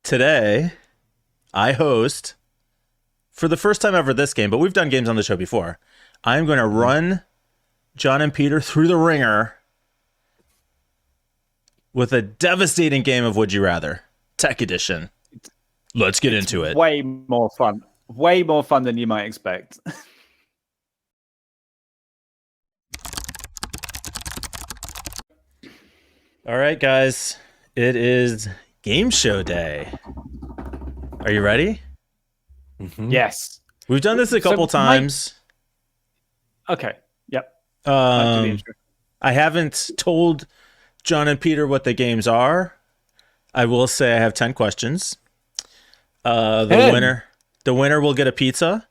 today I host for the first time ever this game, but we've done games on the show before. I'm going to run John and Peter through the ringer with a devastating game of Would You Rather, Tech Edition. Let's get into it. Way more fun. Way more fun than you might expect. All right, guys. It is game show day. Are you ready? Mm-hmm. Yes. We've done this a couple times. Okay. Yep. I haven't told John and Peter what the games are. I will say I have 10 questions. The winner will get a pizza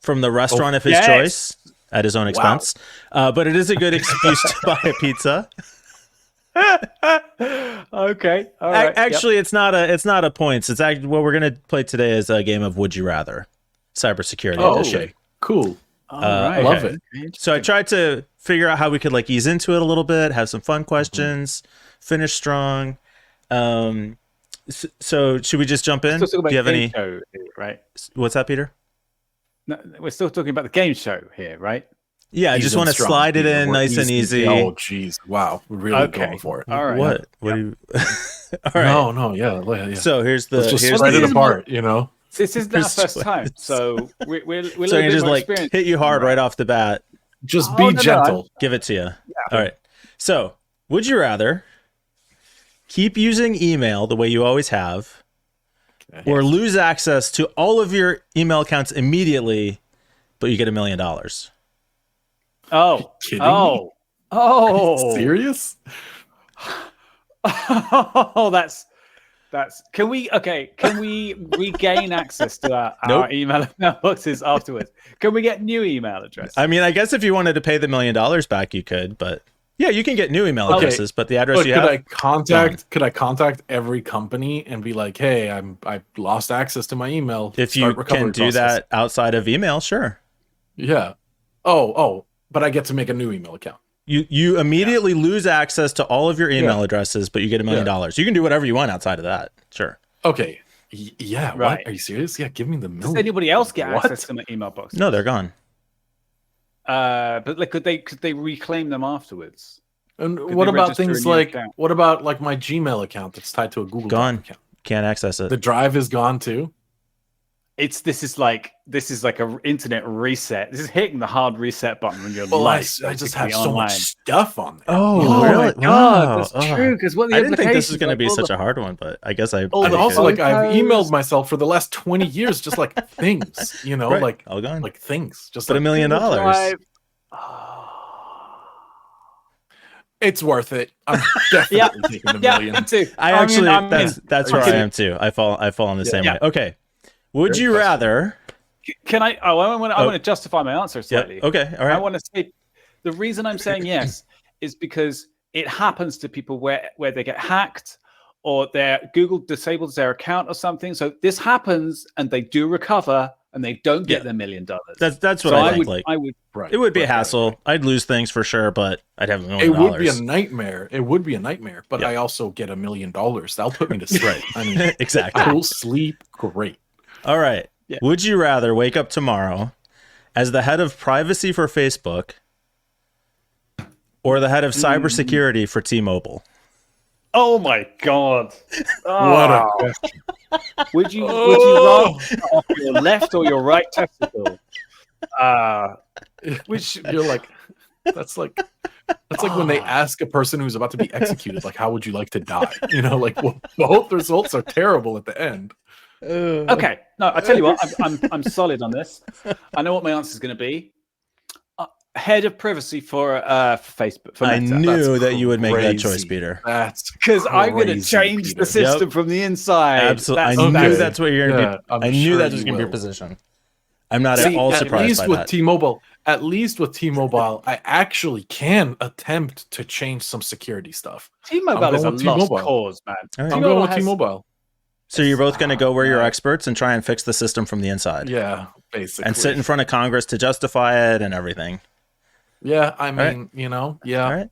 from the restaurant of his choice at his own expense. Wow. But it is a good excuse to buy a pizza. Okay. All right. Actually, it's not a points. It's actually what we're gonna play today is a game of Would You Rather, cybersecurity edition. Okay. Cool. Right. Love it. So I tried to figure out how we could ease into it a little bit, have some fun questions, finish strong. So should we just jump in? Do you have any? Show here, right? What's that, Peter? No, we're still talking about the game show here, right? Yeah, I just want to slide it in nice and easy. Oh, geez. Wow. We're really going for it. All right. What? What do you... All right. No, yeah. So here's the... Let's just spread it apart, you know? This isn't our first time, so we're so you just hit you hard right off the bat. Just be gentle. Give it to you. Yeah. All right. So, would you rather keep using email the way you always have, or lose access to all of your email accounts immediately, but you get $1 million? Oh, oh, serious? Oh, that's. Can we regain access to our email mailboxes afterwards? Can we get new email addresses? I mean, I guess if you wanted to pay the $1 million back, you could, but yeah, you can get new email addresses, but the address you have. Could I contact every company and be like, hey, I lost access to my email? If you can do that outside of email, sure. Yeah. Oh, but I get to make a new email account. You immediately lose access to all of your email addresses, but you get $1 million. You can do whatever you want outside of that. Sure. Okay. Yeah. Right. What? Are you serious? Yeah. Give me the $1 million. Does anybody else get access to my email box? No, they're gone. But could they reclaim them afterwards? And what about things like my Gmail account that's tied to a Google account? Can't access it. The drive is gone too. This is like a internet reset. This is hitting the hard reset button when you're live. I just have so much stuff on there. Oh, really? My God, that's true. Because I didn't think this was going to be such a hard one, but I guess I've also I've emailed myself for the last 20 years, just like things, you know, right. All gone. like things, just but like $1 million. It's worth it. I'm definitely taking the million. Me too. That's where I am too. I fall on the same way. Okay. Would you rather? Can I? I want to justify my answer slightly. Yeah. Okay. All right. I want to say the reason I'm saying yes is because it happens to people where they get hacked or their Google disables their account or something. So this happens and they do recover and they don't get their $1 million. That's what I think. Right. It would be a hassle. I'd lose things for sure, but I'd have $1 million. It would be a nightmare. But I also get $1 million. That'll put me to sleep. I mean, exactly. I'll sleep great. All right. Yeah. Would you rather wake up tomorrow as the head of privacy for Facebook or the head of cybersecurity for T-Mobile? Oh my God! What a question. Would you rather off your left or your right testicle? Which you're like, that's like when they ask a person who's about to be executed, like, how would you like to die? You know, like, well, both results are terrible at the end. Okay, no, I tell you what, I'm solid on this. I know what my answer is going to be. Head of privacy for Facebook. For I knew that you would make that choice, Peter. That's because I'm going to change the system from the inside. Absolutely, I knew that's what you're going to be. I knew that was going to be your position. I'm not at all surprised by that. At least with T-Mobile, I actually can attempt to change some security stuff. T-Mobile is a lost cause, man. Right. I'm going with T-Mobile. So you're both going to go where you're experts and try and fix the system from the inside. Yeah, basically. And sit in front of Congress to justify it and everything. Yeah, I mean, you know, yeah. All right.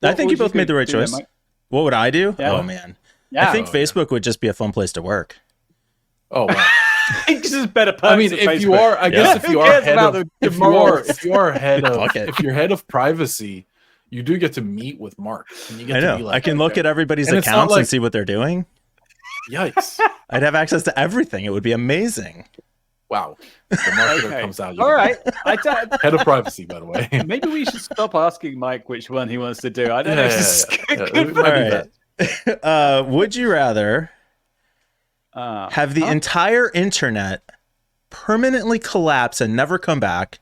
I think you both made the right choice. What would I do? Yeah. Oh, man. Yeah. I think Facebook would just be a fun place to work. Oh wow. This is better. I mean, if you are, I guess if you are head of, if you are head of, if you're head of privacy, you do get to meet with Mark. And you get I know. To be like, I can look at everybody's and accounts and see what they're doing. Yikes! I'd have access to everything. It would be amazing. Wow. The marketer comes out. All right. Head of privacy, by the way. Maybe we should stop asking Mike which one he wants to do. I don't know. All right. Would you rather have the entire internet permanently collapse and never come back,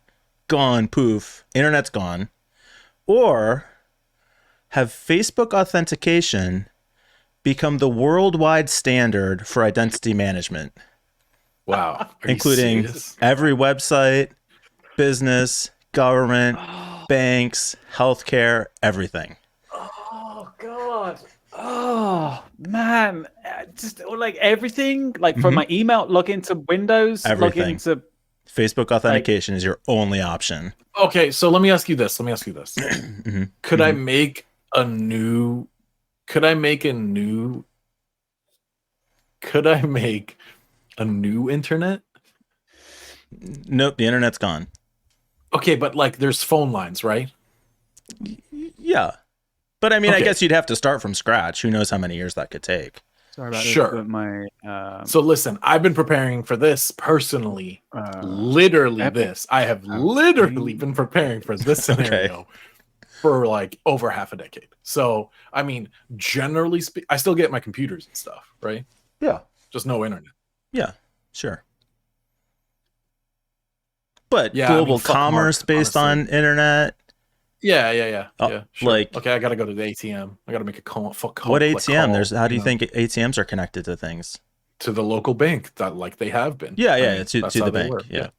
gone, poof, internet's gone, or have Facebook authentication become the worldwide standard for identity management? Wow. Including every website, business, government, banks, healthcare, everything. Oh, God. Oh, man. Just like everything, like from my email, log into Windows, everything. log into Facebook authentication is your only option. Okay, so let me ask you this. Could I make a new internet? Nope, the internet's gone. Okay, but like there's phone lines, right? Yeah. But I mean, I guess you'd have to start from scratch. Who knows how many years that could take. Sorry about sure. This, so listen, I've been preparing for this personally. Literally this. I have literally been preparing for this scenario for like over half a decade. So, I mean, generally I still get my computers and stuff, right? Yeah. Just no internet. Yeah, sure. But global commerce based on internet. Yeah. Sure. Like, okay, I gotta go to the ATM. I gotta make a call. What ATM? How do you think ATMs are connected to things? To the local bank, that like they have been. Yeah, to the bank. Yeah.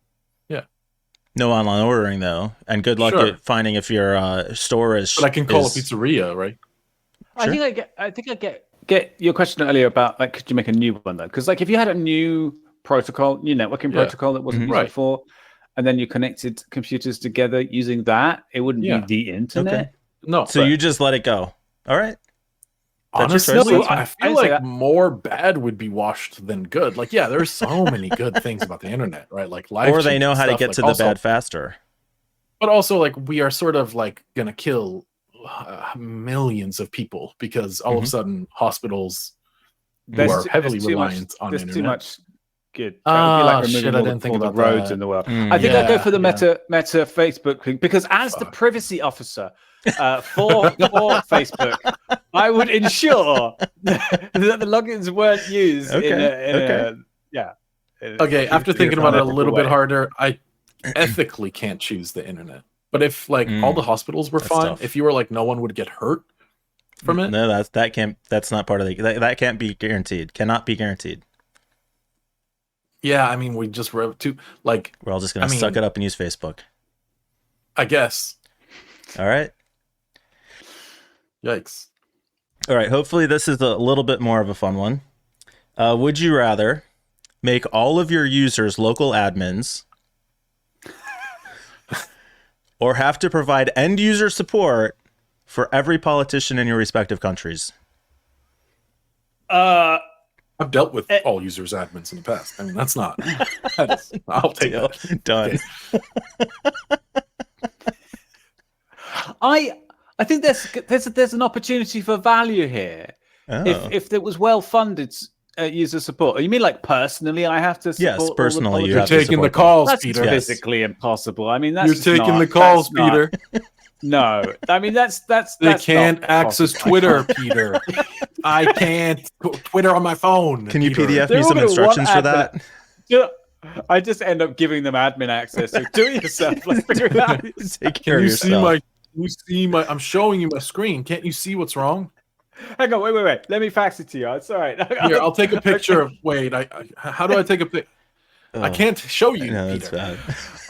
No online ordering though, and good luck at finding if your store is. But I can call a pizzeria, right? Sure. I think I get your question earlier about like, could you make a new one though? Because like, if you had a new protocol, new networking protocol that wasn't used before, and then you connected computers together using that, it wouldn't be the internet. Okay. No. So you just let it go. All right. Honestly, I feel like more bad would be washed than good. Like, yeah, there's so many good things about the internet, right? Like, or they know how to get to the bad faster. But also, like, we are sort of like gonna kill millions of people because all of a sudden hospitals are heavily reliant on internet. Too much. Good. I didn't think about the roads in the world. I think I'd go for the Meta Facebook thing because as the privacy officer for Facebook, I would ensure that the logins weren't used after thinking about it a little bit harder, I ethically can't choose the internet. But if like all the hospitals were fine, if you were like no one would get hurt from it. No, that's not part of that can't be guaranteed. Cannot be guaranteed. Yeah, I mean, we just wrote to like we're all just gonna suck it up and use Facebook. I guess. All right. Yikes. All right. Hopefully, this is a little bit more of a fun one. Would you rather make all of your users local admins, or have to provide end user support for every politician in your respective countries? I've dealt with all users admins in the past. I mean, that's not. I'll take that. Done. Okay. I think there's an opportunity for value here. If there was well funded user support. You mean like personally? I have to support. Yes, personally, you're taking the calls, that's Peter. Physically impossible. I mean, that's you're taking the calls, Peter. No, I mean that's they can't access Twitter, Peter. I can't Twitter on my phone. Can you PDF me some instructions for that? I just end up giving them admin access. So do it yourself. Like, figure it out. Take care of yourself. You see my? I'm showing you my screen. Can't you see what's wrong? Hang on, wait. Let me fax it to you. It's all right. Here, I'll take a picture of. Wait, how do I take a picture? I can't show you. No, that's bad.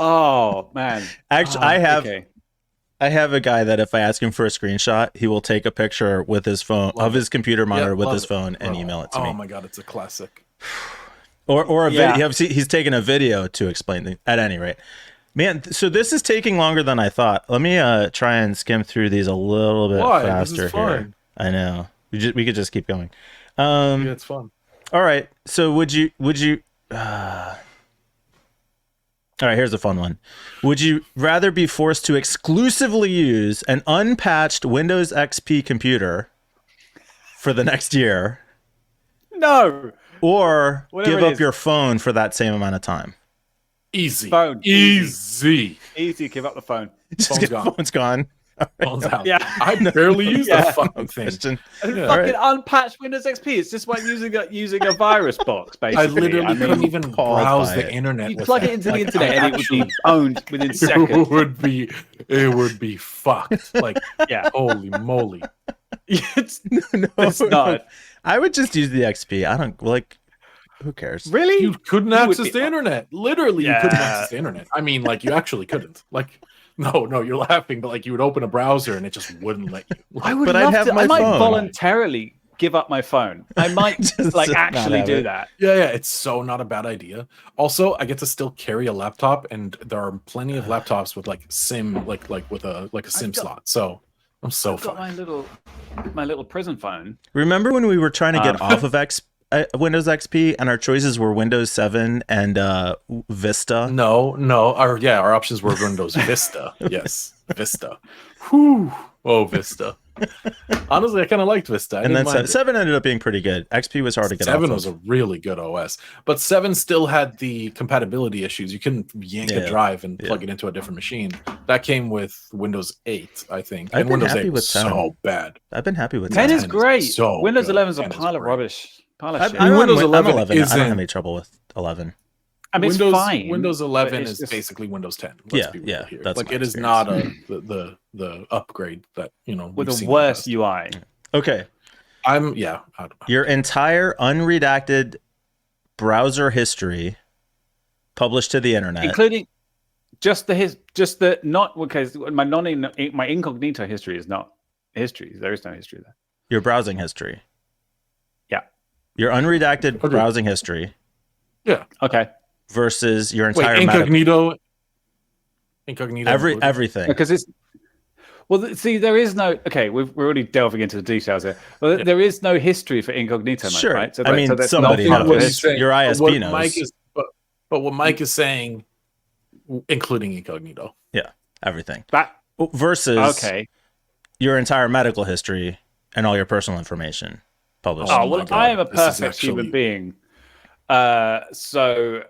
Oh man. Actually, I have a guy that if I ask him for a screenshot, he will take a picture with his phone of his computer monitor with his phone and email it to me. Oh my god, it's a classic. Or a video. He's taken a video to explain things. At any rate, man. So this is taking longer than I thought. Let me try and skim through these a little bit faster here. I know. We could just keep going. Yeah, it's fun. All right. So would you all right, here's a fun one. Would you rather be forced to exclusively use an unpatched Windows XP computer for the next year, No. or Whatever give it up is. your phone for that same amount of time? Easy. Phone. Easy. Easy. Give up the phone. Just Phone's get- gone. Phone's gone. Phone's out. Yeah. I barely use Yeah. the fucking thing. Question. And Yeah. fucking unpatched Windows XP. It's just like using a virus box, basically. I literally couldn't even appalled browse by the it. internet. You with plug that. it into the Like, internet I and it would actually- be owned within seconds. it would be fucked. Like, Yeah. holy moly. It's No, not. I would just use the XP. I don't like. Who cares? Really? You couldn't would access be- the internet. Literally, you couldn't Yeah. access the internet. I mean, like, you actually couldn't. Like, no, you're laughing, but like, you would open a browser and it just wouldn't let you. I would But I'd love have to. my I might phone. voluntarily give up my phone. I might Just like not actually have do it. that. Yeah, it's so not a bad idea. Also, I get to still carry a laptop, and there are plenty of laptops with like SIM, like with a SIM got- slot. So I'm so I've got fine. my little prison phone. Remember when we were trying to get Um, off of Windows XP and our choices were Windows 7 and Vista? No, our options were Windows Vista. Yes, Vista. Whew. Oh, Vista. Honestly, I kind of liked Vista. I And then didn't mind it. 7 ended up being pretty good. XP was hard to get off 7 of. was a really good OS, but 7 still had the compatibility issues. You couldn't yank Yeah. a drive and Yeah. plug it into a different machine. That came with Windows 8, I think. I've And been Windows happy 8 with was 10. so bad. I've been happy with 10 10. is 10 is great. so Windows good. 11 is a 10 is pile of great. rubbish. Pile of shit. I'm Windows on 11 I'm 11. I don't isn't- have any trouble with 11. I mean, Windows, it's fine. Windows 11 it's is just- basically Windows 10. Yeah, be real yeah, here. that's like my it is not the upgrade that with we've a seen in the worse past. UI. Okay. I don't know. Your entire unredacted browser history published to the internet. Including just the not because my incognito history is not history. There is no history there. Your browsing history. Yeah. Your unredacted Agreed. browsing history Yeah. Okay. versus your Wait, entire incognito. everything. Because it's see, there is no. Okay, we're already delving into the details here. Well, Yeah. there is no history for incognito mode, Sure. right? I mean, that's somebody not part of knows. the What he's history. saying- Your ISP what knows. Mike is, but what Mike is saying, including incognito. Everything. That Versus okay. your entire medical history and all your personal information published. Oh my well, God, I am a this is perfect human actually- being. So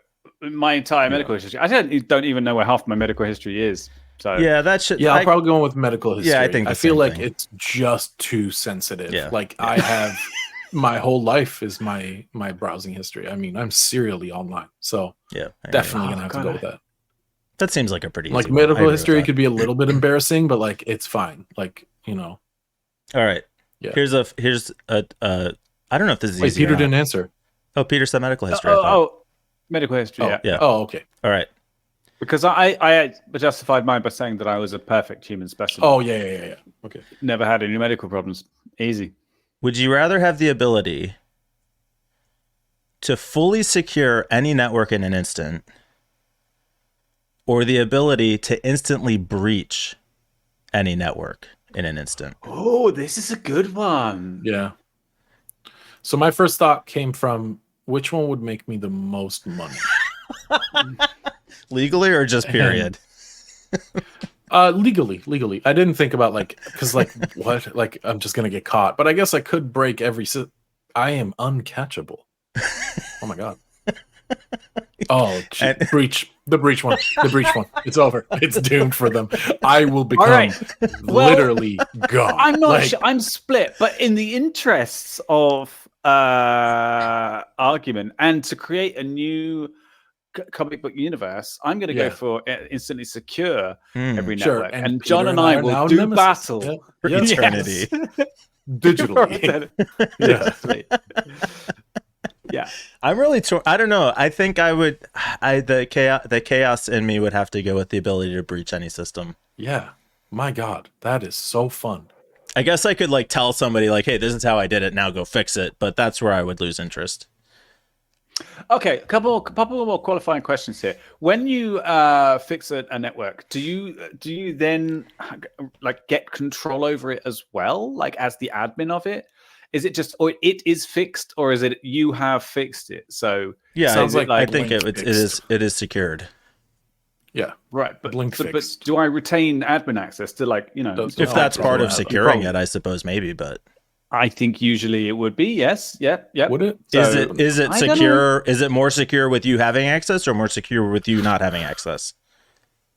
my entire medical history. I don't even know where half my medical history is. So Yeah, that should. Yeah, I'm probably going with medical history. Yeah, I think the I feel same like thing. it's just too sensitive. Yeah. Like I have my whole life is my browsing history. I mean, I'm serially online, so yeah, I definitely Oh, gonna have God, to go with that. That seems like a pretty Like easy one. I agree medical with history that. could be a little bit embarrassing, but like it's fine. Like All right. Yeah. Here's a I don't know if this is wait, easy. Peter or not. didn't answer. Oh, Peter said medical history. I thought. medical history. Yeah. Yeah. Oh, okay. All right. Because I justified mine by saying that I was a perfect human specimen. Oh, yeah. Okay. Never had any medical problems. Easy. Would you rather have the ability to fully secure any network in an instant, or the ability to instantly breach any network in an instant? Oh, this is a good one. Yeah. So my first thought came from which one would make me the most money? Legally or just period? Legally. I didn't think about because what? Like I'm just gonna get caught. But I guess I could break I am uncatchable. Oh my god. Oh, gee, breach. The breach one. It's over. It's doomed for them. I will become right. Well, literally God. I'm not Like, sure. I'm split, but in the interests of argument and to create a new comic book universe, I'm going to Yeah. go for instantly secure every Sure, network. and And Peter John and and I I are now will do nemesis. battle. Yeah. For Yes. eternity. digitally. Yeah. Exactly. Yeah. I'm really torn. I don't know. I think I would. The chaos in me would have to go with the ability to breach any system. Yeah. My God, that is so fun. I guess I could tell somebody hey, this is how I did it. Now go fix it. But that's where I would lose interest. Okay, a couple more qualifying questions here. When you fix a network, do you then get control over it as well, as the admin of it? Is it just, or it is fixed, or is it you have fixed it? So yeah, sounds like I think link it is secured. Yeah, right, but link but fixed. do I retain admin access to, like, you know? If that's part of that. securing it, I suppose maybe, but I think usually it would be, yes. Yep. Would it? is So, it I don't secure? Is it more secure with you having access or more secure with you not having access?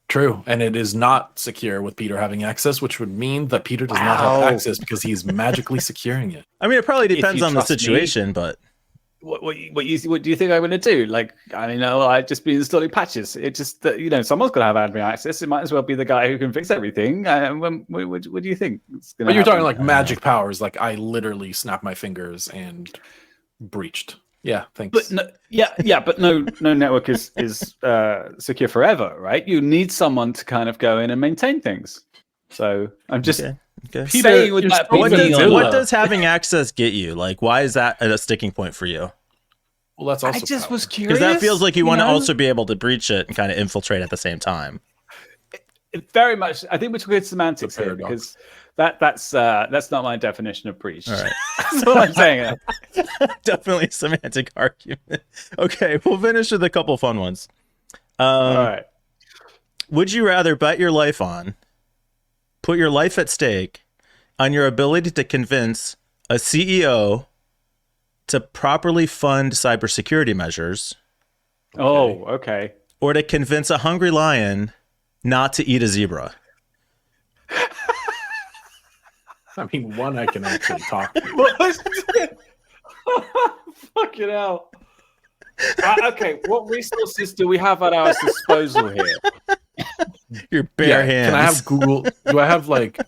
True, and it is not secure with Peter having access, which would mean that Peter does not Wow. have access because he's magically securing it. I mean, it probably depends you on the trust me- situation, but what do you think I'm going to do? Like, I mean, no, I'd just be installing patches. It just, you know, someone's going to have admin access. It might as well be the guy who can fix everything. What do you think? But you're talking like magic powers. Like I literally snapped my fingers and breached. Yeah, thanks. But no network is secure forever, right? You need someone to kind of go in and maintain things. So I'm just okay. saying with you're that. speaking being Zilla. What does having access get you? Like, why is that a sticking point for you? Well, that's also I just power. was curious. Because that feels like you want to know? also be able to breach it and kind of infiltrate at the same time. It very much. I think we're talking semantics The here, paradox. because that's not my definition of breach. All right. That's what I'm saying. Definitely a semantic argument. Okay, we'll finish with a couple fun ones. All right. Would you rather bet your life on, put your life at stake, on your ability to convince a CEO to properly fund cybersecurity measures, Oh, okay. or to convince a hungry lion not to eat a zebra? I mean, one I can actually talk to. Fucking hell. Okay, what resources do we have at our disposal here? Your bare hands. Can I have Google? Do I have like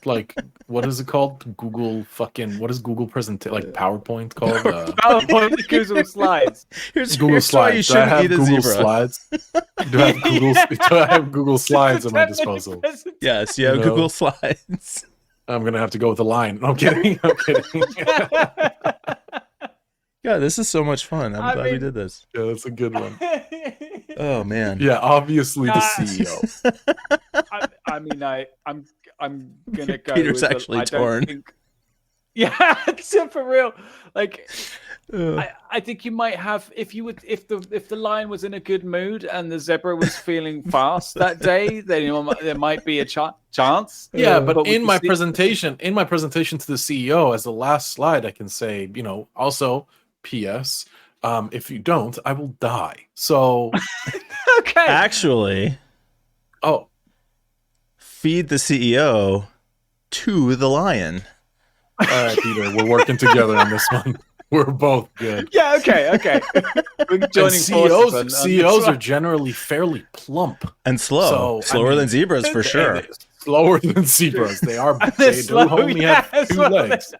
what is it called? Google fucking what is Google presentation like PowerPoint called? PowerPoint, Google Slides. Here's Google why you Slides. Do I shouldn't have eat a Google zebra. Slides? Do I have Google? Do I have Google Slides at my disposal? Yes, you have No. Google Slides. I'm gonna have to go with the line. No, I'm kidding. I'm kidding. Yeah, this is so much fun. I'm glad we mean- did this. Yeah, that's a good one. Oh man. Yeah, obviously the Ah. CEO. I mean, I'm gonna go. Peter's with actually I don't torn. think- Yeah, it's for real. Like, Ugh. I think you might have if the lion was in a good mood and the zebra was feeling fast that day, then there might be a chance. Yeah, but with in the my C- presentation to the CEO, as the last slide, I can say, also, P.S. If you don't, I will die. So, okay. Actually, oh, feed the CEO to the lion. all right, Peter, we're working together on this one. We're both good. Yeah. Okay. We're And joining CEOs, forces on CEOs this are one. generally fairly plump. And slow. So, I Slower mean, than zebras for sure. And slower than zebras. They are. They're They do slow, only yeah, have two well, legs.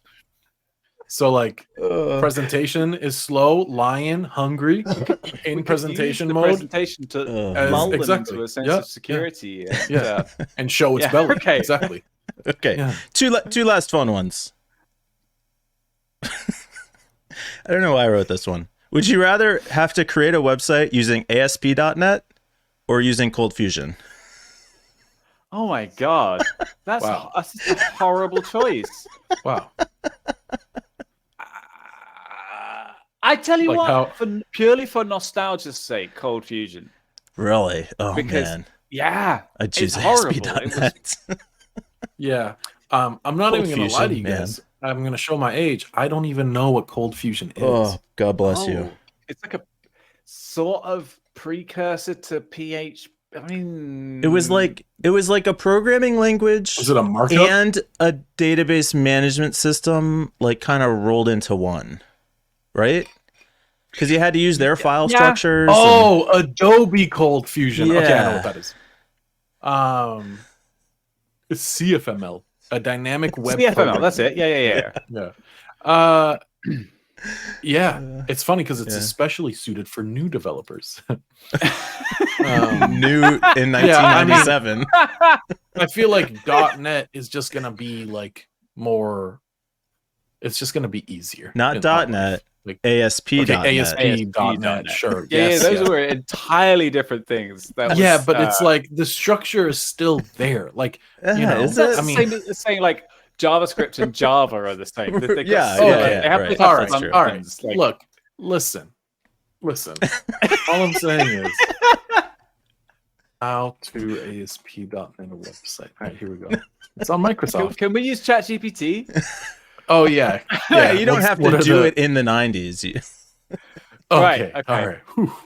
So, like, Ugh. presentation is slow, lion, hungry, in presentation mode, Presentation to Ugh. lull them exactly. into a sense Yeah, of security. yeah. and show its Yeah, belly. okay. Exactly. Okay. Yeah. Two last fun ones. I don't know why I wrote this one. Would you rather have to create a website using ASP.NET or using Cold Fusion? Oh my god, that's Wow. that's a horrible choice. Wow. I tell you Like what, how- purely for nostalgia's sake, Cold Fusion. Really? Oh Because- man. Yeah, I'd choose it's horrible. ASP.NET. Yeah. I'm not Cold even going to lie to Fusion, you guys. I'm going to show my age. I don't even know what Cold Fusion is. Oh, God bless you. Oh, it's like a sort of precursor to PHP. I mean, It was like a programming language Is it a markup? and a database management system, like kind of rolled into one, right? Because you had to use their file Yeah. structures. Oh, Adobe Cold Fusion. Okay, I know Yeah. what that is. It's CFML, a dynamic web CFML. program. That's it. Yeah. Yeah. Yeah. It's funny because it's Yeah. especially suited for new developers. New in 1997. I feel like .NET is just gonna be like more. It's just gonna be easier. Not in a lot of .NET, ways. Like, ASP.NET. okay, ASP.NET. ASP.NET. Sure. Yeah, yes, those yeah. were entirely different things. That was, Yeah, but it's like the structure is still there. Like, Yeah, you know, is that's it? I mean- saying like JavaScript and Java are the same. They They have both have All right. Look, listen. All I'm saying is how to ASP.NET website. All right, here we go. It's on Microsoft. Can we use ChatGPT? Oh yeah. You don't have to do it in the 90s. Okay. Right, All right.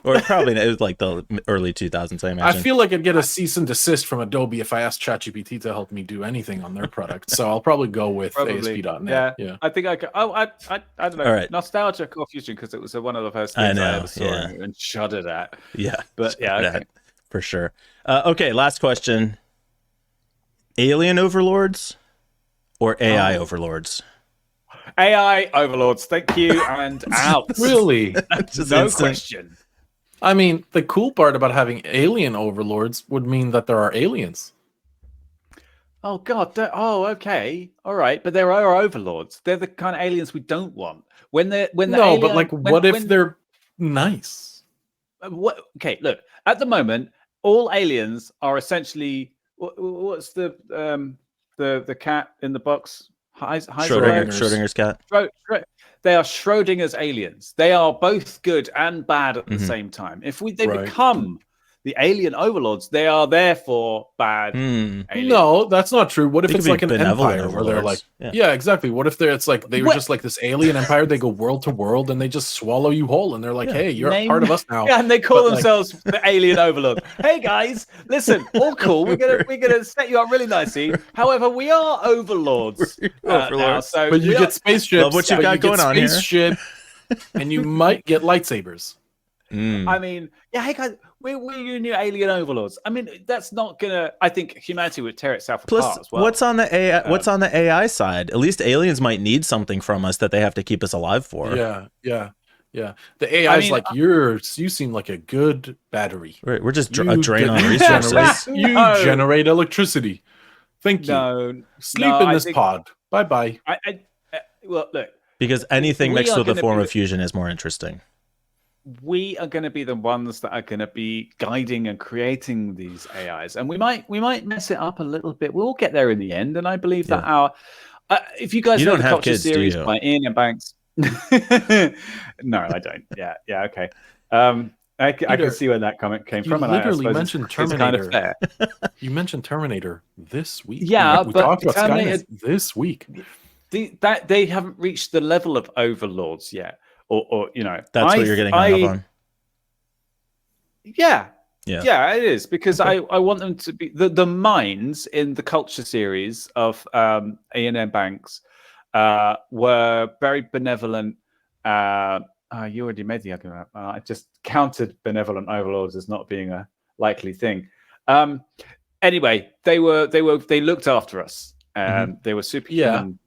Or probably it was like the early 2000s, I imagine. I feel like I'd get a cease and desist from Adobe if I asked ChatGPT to help me do anything on their product. So I'll probably go with ASP.NET. Yeah. I think I could. I don't know. All right. Nostalgia Confusion, because it was one of the first things I ever saw and shuddered at. Yeah. But okay. For sure. Okay, last question. Alien overlords or AI overlords? AI overlords, thank you, and out. Really? No question. I mean, the cool part about having alien overlords would mean that there are aliens. Oh God! Okay, all right. But there are overlords. They're the kind of aliens we don't want. What if they're nice? Okay, look. At the moment, all aliens are essentially what's the cat in the box? Schrodinger's cat. They are Schrodinger's aliens. They are both good and bad at the same time. If they become the alien overlords, they are therefore bad. No, that's not true. What if it's like an empire where they're like, yeah, exactly. What if it's like they were just like this alien empire? They go world to world and they just swallow you whole, and they're like, hey, you're a part of us now. Yeah, and they call themselves the alien overlords. Hey guys, listen, all cool. We're gonna set you up really nicely. However, we are overlords. Now, so but you get spaceships. Love what you got going on here. And you might get lightsabers. I mean, yeah, hey guys, we're your new alien overlords. I mean, that's not gonna. I think humanity would tear itself apart as well. What's on the AI? What's on the AI side? At least aliens might need something from us that they have to keep us alive for. Yeah. The AI is like you seem like a good battery. We're just a drain on resources. You generate electricity. Thank you. No, sleep in this pod. Bye bye. Well, look. Because anything mixed with a form of fusion is more interesting. We are going to be the ones that are going to be guiding and creating these AIs, and we might mess it up a little bit. We'll get there in the end, and I believe that our if you guys know the Culture series by Ian and Banks, no, I don't. Yeah, okay. I can see where that comment came from. And literally mentioned Terminator. It's kind of fair. You mentioned Terminator this week. Yeah, we but talked about Terminator this week. They haven't reached the level of overlords yet. Or that's what you're getting hung up on. Yeah, it is, because I want them to be the minds in the Culture series of Ian M. Banks were very benevolent. You already made the argument. I just countered benevolent overlords as not being a likely thing. Anyway, they looked after us. They were superhuman.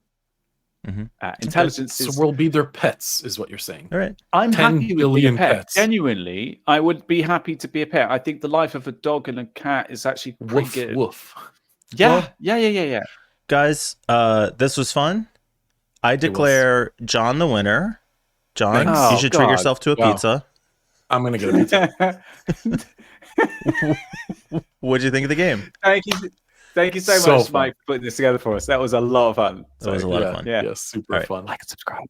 Intelligence. So we'll be their pets, is what you're saying. All right. I'm happy with being a pet. Pets. Genuinely, I would be happy to be a pet. I think the life of a dog and a cat is actually pretty good. Woof. Yeah. Yeah. Guys, this was fun. I declare John the winner. John, you should treat yourself to a pizza. I'm gonna get a pizza. What'd you think of the game? Thank you so much, Mike, for putting this together for us. That was a lot of fun. That was a lot of fun. Yeah, super fun. Like and subscribe.